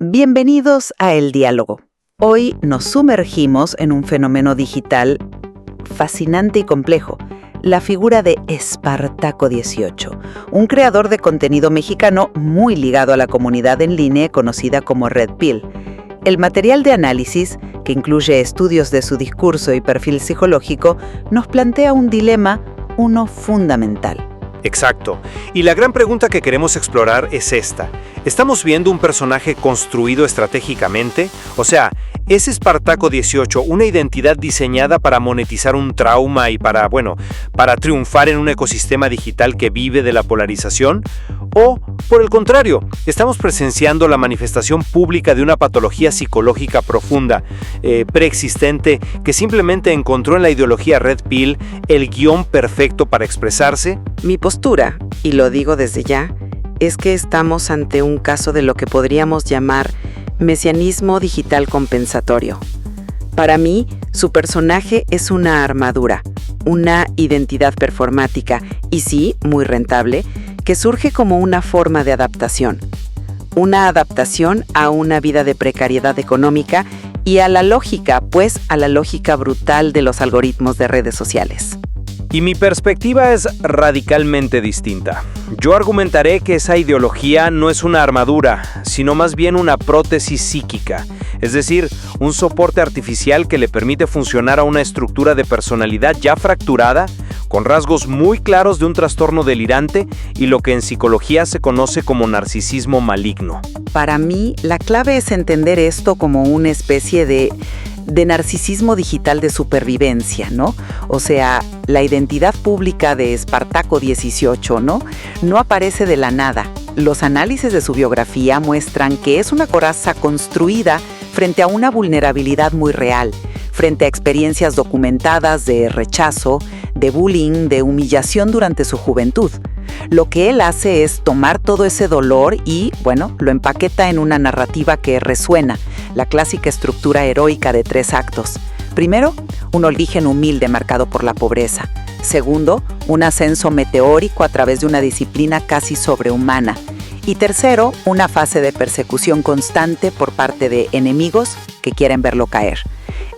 Bienvenidos a El Diálogo. Hoy nos sumergimos en un fenómeno digital fascinante y complejo, la figura de Espartaco 18, un creador de contenido mexicano muy ligado a la comunidad en línea conocida como Red Pill. El material de análisis, que incluye estudios de su discurso y perfil psicológico, nos plantea un dilema, uno fundamental. Exacto. Y la gran pregunta que queremos explorar es esta. ¿Estamos viendo un personaje construido estratégicamente? O sea, ¿es Espartaco 18 una identidad diseñada para monetizar un trauma y para triunfar en un ecosistema digital que vive de la polarización? ¿O, por el contrario, estamos presenciando la manifestación pública de una patología psicológica profunda, preexistente, que simplemente encontró en la ideología Red Pill el guión perfecto para expresarse? Mi postura, y lo digo desde ya, es que estamos ante un caso de lo que podríamos llamar mesianismo digital compensatorio. Para mí, su personaje es una armadura, una identidad performática y sí, muy rentable, que surge como una forma de adaptación. Una adaptación a una vida de precariedad económica y a la lógica brutal de los algoritmos de redes sociales. Y mi perspectiva es radicalmente distinta. Yo argumentaré que esa ideología no es una armadura, sino más bien una prótesis psíquica, es decir, un soporte artificial que le permite funcionar a una estructura de personalidad ya fracturada, con rasgos muy claros de un trastorno delirante y lo que en psicología se conoce como narcisismo maligno. Para mí, la clave es entender esto como una especie de narcisismo digital de supervivencia, ¿no? O sea, la identidad pública de Espartaco 18, ¿no? No aparece de la nada. Los análisis de su biografía muestran que es una coraza construida frente a una vulnerabilidad muy real, frente a experiencias documentadas de rechazo, de bullying, de humillación durante su juventud. Lo que él hace es tomar todo ese dolor y, lo empaqueta en una narrativa que resuena, la clásica estructura heroica de 3 actos. Primero, un origen humilde marcado por la pobreza. Segundo, un ascenso meteórico a través de una disciplina casi sobrehumana. Y tercero, una fase de persecución constante por parte de enemigos que quieren verlo caer.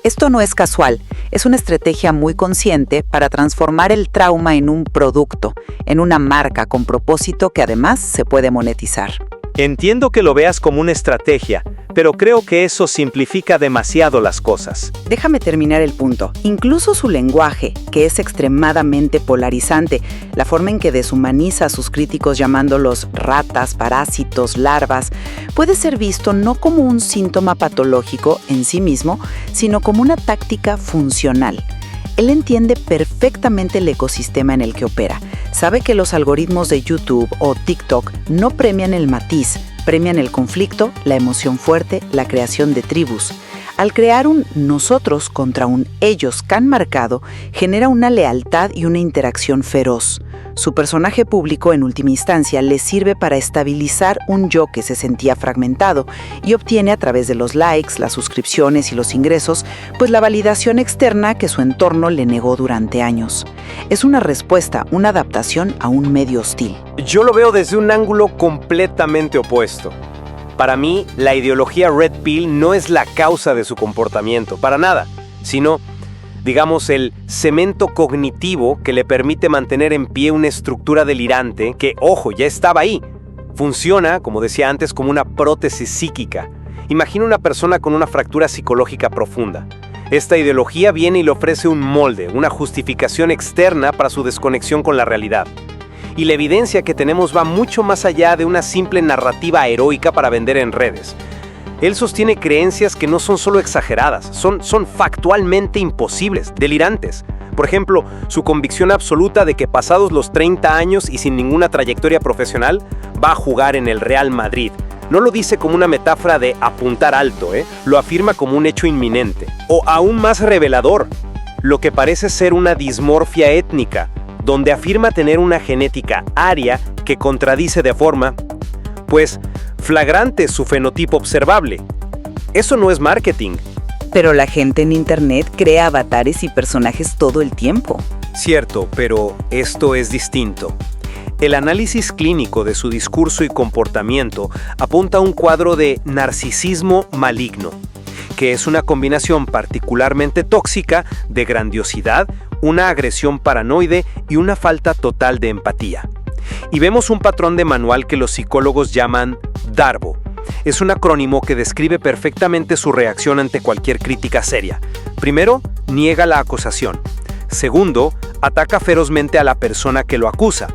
Esto no es casual, es una estrategia muy consciente para transformar el trauma en un producto, en una marca con propósito que además se puede monetizar. Entiendo que lo veas como una estrategia, pero creo que eso simplifica demasiado las cosas. Déjame terminar el punto. Incluso su lenguaje, que es extremadamente polarizante, la forma en que deshumaniza a sus críticos llamándolos ratas, parásitos, larvas, puede ser visto no como un síntoma patológico en sí mismo, sino como una táctica funcional. Él entiende perfectamente el ecosistema en el que opera. Sabe que los algoritmos de YouTube o TikTok no premian el matiz, premian el conflicto, la emoción fuerte, la creación de tribus. Al crear un nosotros contra un ellos tan marcado, genera una lealtad y una interacción feroz. Su personaje público, en última instancia, le sirve para estabilizar un yo que se sentía fragmentado y obtiene a través de los likes, las suscripciones y los ingresos, pues la validación externa que su entorno le negó durante años. Es una respuesta, una adaptación a un medio hostil. Yo lo veo desde un ángulo completamente opuesto. Para mí, la ideología Red Pill no es la causa de su comportamiento, para nada, sino, el cemento cognitivo que le permite mantener en pie una estructura delirante que, ojo, ya estaba ahí. Funciona, como decía antes, como una prótesis psíquica. Imagina una persona con una fractura psicológica profunda. Esta ideología viene y le ofrece un molde, una justificación externa para su desconexión con la realidad. Y la evidencia que tenemos va mucho más allá de una simple narrativa heroica para vender en redes. Él sostiene creencias que no son solo exageradas, son factualmente imposibles, delirantes. Por ejemplo, su convicción absoluta de que pasados los 30 años y sin ninguna trayectoria profesional, va a jugar en el Real Madrid. No lo dice como una metáfora de apuntar alto, lo afirma como un hecho inminente. O aún más revelador, lo que parece ser una dismorfia étnica, donde afirma tener una genética aria que contradice de forma, flagrante su fenotipo observable. Eso no es marketing. Pero la gente en Internet crea avatares y personajes todo el tiempo. Cierto, pero esto es distinto. El análisis clínico de su discurso y comportamiento apunta a un cuadro de narcisismo maligno, que es una combinación particularmente tóxica de grandiosidad, una agresión paranoide y una falta total de empatía. Y vemos un patrón de manual que los psicólogos llaman DARBO. Es un acrónimo que describe perfectamente su reacción ante cualquier crítica seria. Primero, niega la acusación. Segundo, ataca ferozmente a la persona que lo acusa.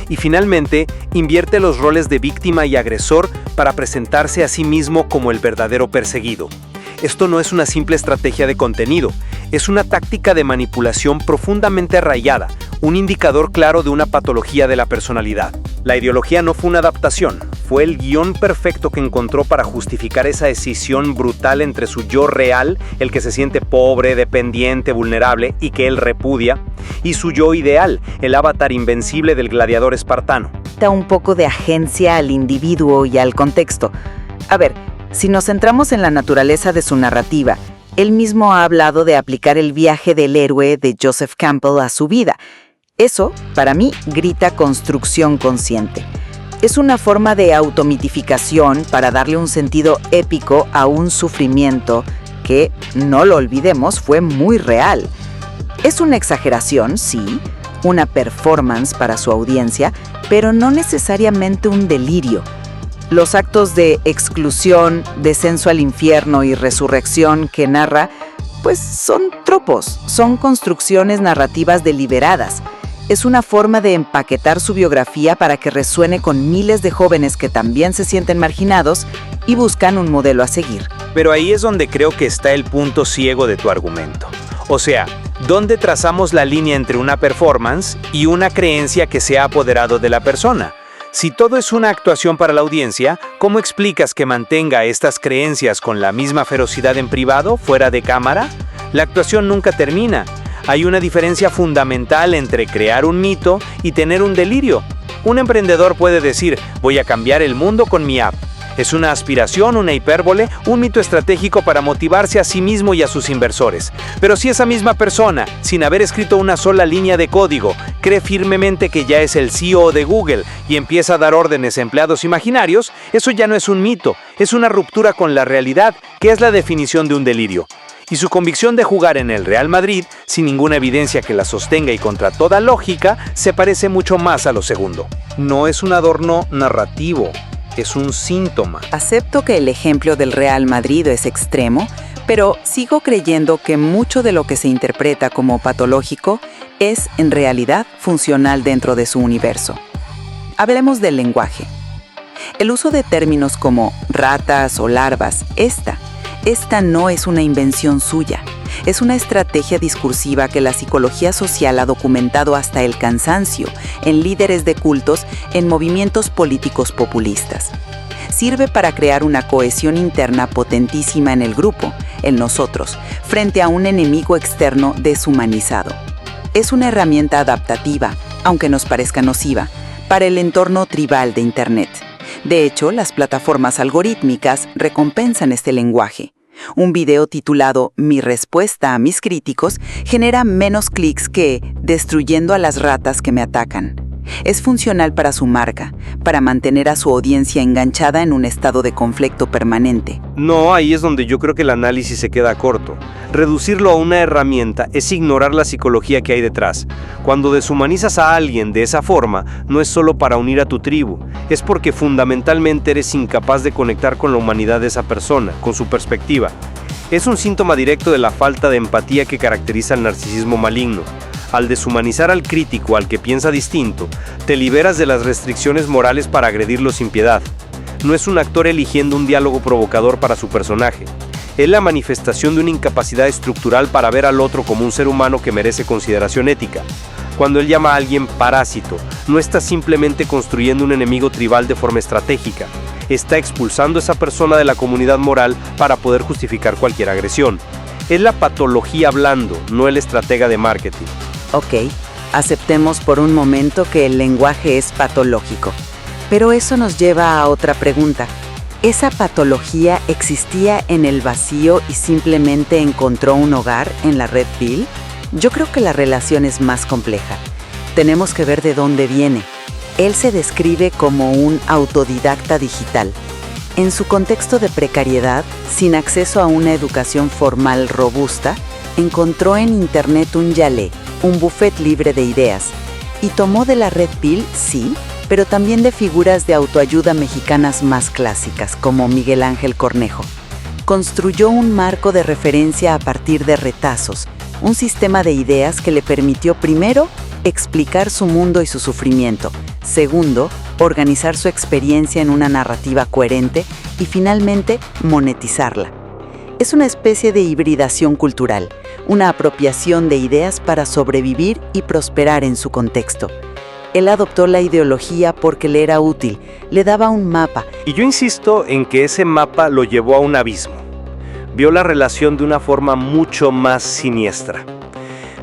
Y finalmente, invierte los roles de víctima y agresor para presentarse a sí mismo como el verdadero perseguido. Esto no es una simple estrategia de contenido, es una táctica de manipulación profundamente arraigada, un indicador claro de una patología de la personalidad. La ideología no fue una adaptación, fue el guión perfecto que encontró para justificar esa escisión brutal entre su yo real, el que se siente pobre, dependiente, vulnerable y que él repudia, y su yo ideal, el avatar invencible del gladiador espartano. Da un poco de agencia al individuo y al contexto. A ver, si nos centramos en la naturaleza de su narrativa, él mismo ha hablado de aplicar el viaje del héroe de Joseph Campbell a su vida. Eso, para mí, grita construcción consciente. Es una forma de automitificación para darle un sentido épico a un sufrimiento que, no lo olvidemos, fue muy real. Es una exageración, sí, una performance para su audiencia, pero no necesariamente un delirio. Los actos de exclusión, descenso al infierno y resurrección que narra, pues son tropos, son construcciones narrativas deliberadas. Es una forma de empaquetar su biografía para que resuene con miles de jóvenes que también se sienten marginados y buscan un modelo a seguir. Pero ahí es donde creo que está el punto ciego de tu argumento. O sea, ¿dónde trazamos la línea entre una performance y una creencia que se ha apoderado de la persona? Si todo es una actuación para la audiencia, ¿cómo explicas que mantenga estas creencias con la misma ferocidad en privado, fuera de cámara? La actuación nunca termina. Hay una diferencia fundamental entre crear un mito y tener un delirio. Un emprendedor puede decir, voy a cambiar el mundo con mi app. Es una aspiración, una hipérbole, un mito estratégico para motivarse a sí mismo y a sus inversores. Pero si esa misma persona, sin haber escrito una sola línea de código, cree firmemente que ya es el CEO de Google y empieza a dar órdenes a empleados imaginarios, eso ya no es un mito, es una ruptura con la realidad, que es la definición de un delirio. Y su convicción de jugar en el Real Madrid, sin ninguna evidencia que la sostenga y contra toda lógica, se parece mucho más a lo segundo. No es un adorno narrativo. Es un síntoma. Acepto que el ejemplo del Real Madrid es extremo, pero sigo creyendo que mucho de lo que se interpreta como patológico es, en realidad, funcional dentro de su universo. Hablemos del lenguaje. El uso de términos como ratas o larvas, esta no es una invención suya. Es una estrategia discursiva que la psicología social ha documentado hasta el cansancio en líderes de cultos, en movimientos políticos populistas. Sirve para crear una cohesión interna potentísima en el grupo, en nosotros, frente a un enemigo externo deshumanizado. Es una herramienta adaptativa, aunque nos parezca nociva, para el entorno tribal de Internet. De hecho, las plataformas algorítmicas recompensan este lenguaje. Un video titulado Mi respuesta a mis críticos genera menos clics que Destruyendo a las ratas que me atacan. Es funcional para su marca, para mantener a su audiencia enganchada en un estado de conflicto permanente. No, ahí es donde yo creo que el análisis se queda corto. Reducirlo a una herramienta es ignorar la psicología que hay detrás. Cuando deshumanizas a alguien de esa forma, no es solo para unir a tu tribu, es porque fundamentalmente eres incapaz de conectar con la humanidad de esa persona, con su perspectiva. Es un síntoma directo de la falta de empatía que caracteriza el narcisismo maligno. Al deshumanizar al crítico, al que piensa distinto, te liberas de las restricciones morales para agredirlo sin piedad. No es un actor eligiendo un diálogo provocador para su personaje. Es la manifestación de una incapacidad estructural para ver al otro como un ser humano que merece consideración ética. Cuando él llama a alguien parásito, no está simplemente construyendo un enemigo tribal de forma estratégica. Está expulsando a esa persona de la comunidad moral para poder justificar cualquier agresión. Es la patología hablando, no el estratega de marketing. Ok, aceptemos por un momento que el lenguaje es patológico. Pero eso nos lleva a otra pregunta. ¿Esa patología existía en el vacío y simplemente encontró un hogar en la Red Pill? Yo creo que la relación es más compleja. Tenemos que ver de dónde viene. Él se describe como un autodidacta digital. En su contexto de precariedad, sin acceso a una educación formal robusta, encontró en Internet un Yale, un buffet libre de ideas, y tomó de la Red Pill, sí, pero también de figuras de autoayuda mexicanas más clásicas, como Miguel Ángel Cornejo. Construyó un marco de referencia a partir de retazos, un sistema de ideas que le permitió, primero, explicar su mundo y su sufrimiento, segundo, organizar su experiencia en una narrativa coherente y, finalmente, monetizarla. Es una especie de hibridación cultural, una apropiación de ideas para sobrevivir y prosperar en su contexto. Él adoptó la ideología porque le era útil, le daba un mapa. Y yo insisto en que ese mapa lo llevó a un abismo. Vio la relación de una forma mucho más siniestra.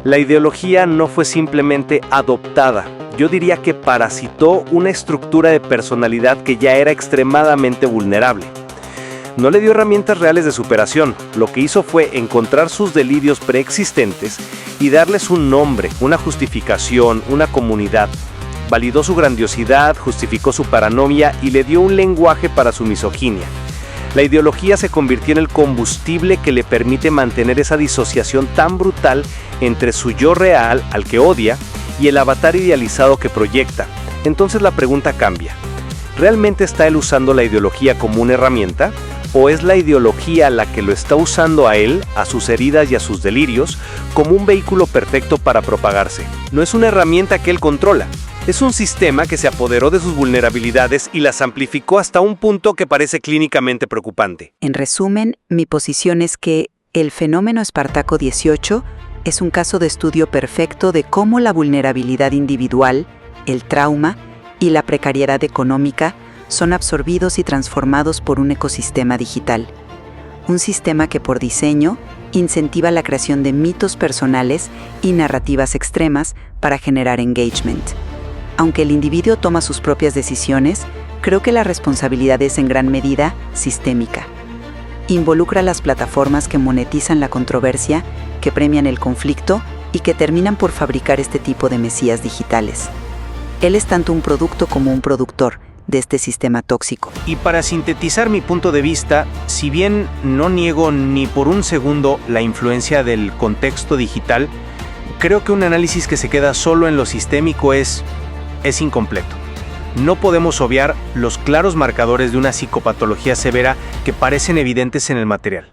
La ideología no fue simplemente adoptada, yo diría que parasitó una estructura de personalidad que ya era extremadamente vulnerable. No le dio herramientas reales de superación, lo que hizo fue encontrar sus delirios preexistentes y darles un nombre, una justificación, una comunidad. Validó su grandiosidad, justificó su paranoia y le dio un lenguaje para su misoginia. La ideología se convirtió en el combustible que le permite mantener esa disociación tan brutal entre su yo real, al que odia, y el avatar idealizado que proyecta. Entonces la pregunta cambia. ¿Realmente está él usando la ideología como una herramienta? ¿O es la ideología la que lo está usando a él, a sus heridas y a sus delirios, como un vehículo perfecto para propagarse? No es una herramienta que él controla. Es un sistema que se apoderó de sus vulnerabilidades y las amplificó hasta un punto que parece clínicamente preocupante. En resumen, mi posición es que el fenómeno Espartaco 18 es un caso de estudio perfecto de cómo la vulnerabilidad individual, el trauma y la precariedad económica son absorbidos y transformados por un ecosistema digital. Un sistema que por diseño incentiva la creación de mitos personales y narrativas extremas para generar engagement. Aunque el individuo toma sus propias decisiones, creo que la responsabilidad es en gran medida sistémica. Involucra a las plataformas que monetizan la controversia, que premian el conflicto y que terminan por fabricar este tipo de mesías digitales. Él es tanto un producto como un productor de este sistema tóxico. Y para sintetizar mi punto de vista, si bien no niego ni por un segundo la influencia del contexto digital, creo que un análisis que se queda solo en lo sistémico es incompleto. No podemos obviar los claros marcadores de una psicopatología severa que parecen evidentes en el material.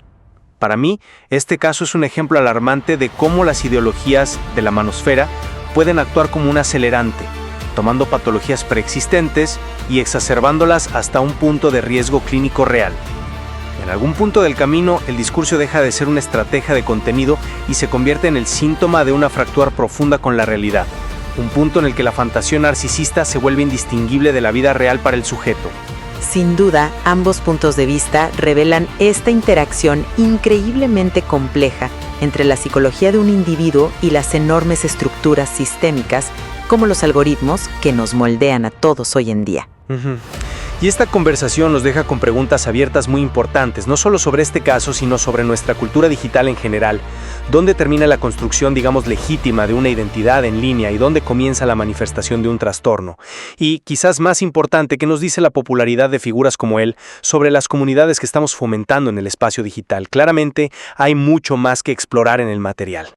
Para mí, este caso es un ejemplo alarmante de cómo las ideologías de la manosfera pueden actuar como un acelerante, tomando patologías preexistentes y exacerbándolas hasta un punto de riesgo clínico real. En algún punto del camino, el discurso deja de ser una estrategia de contenido y se convierte en el síntoma de una fractura profunda con la realidad. Un punto en el que la fantasía narcisista se vuelve indistinguible de la vida real para el sujeto. Sin duda, ambos puntos de vista revelan esta interacción increíblemente compleja entre la psicología de un individuo y las enormes estructuras sistémicas como los algoritmos que nos moldean a todos hoy en día. Y esta conversación nos deja con preguntas abiertas muy importantes, no solo sobre este caso, sino sobre nuestra cultura digital en general. ¿Dónde termina la construcción, digamos, legítima de una identidad en línea y dónde comienza la manifestación de un trastorno? Y, quizás más importante, ¿qué nos dice la popularidad de figuras como él sobre las comunidades que estamos fomentando en el espacio digital? Claramente, hay mucho más que explorar en el material.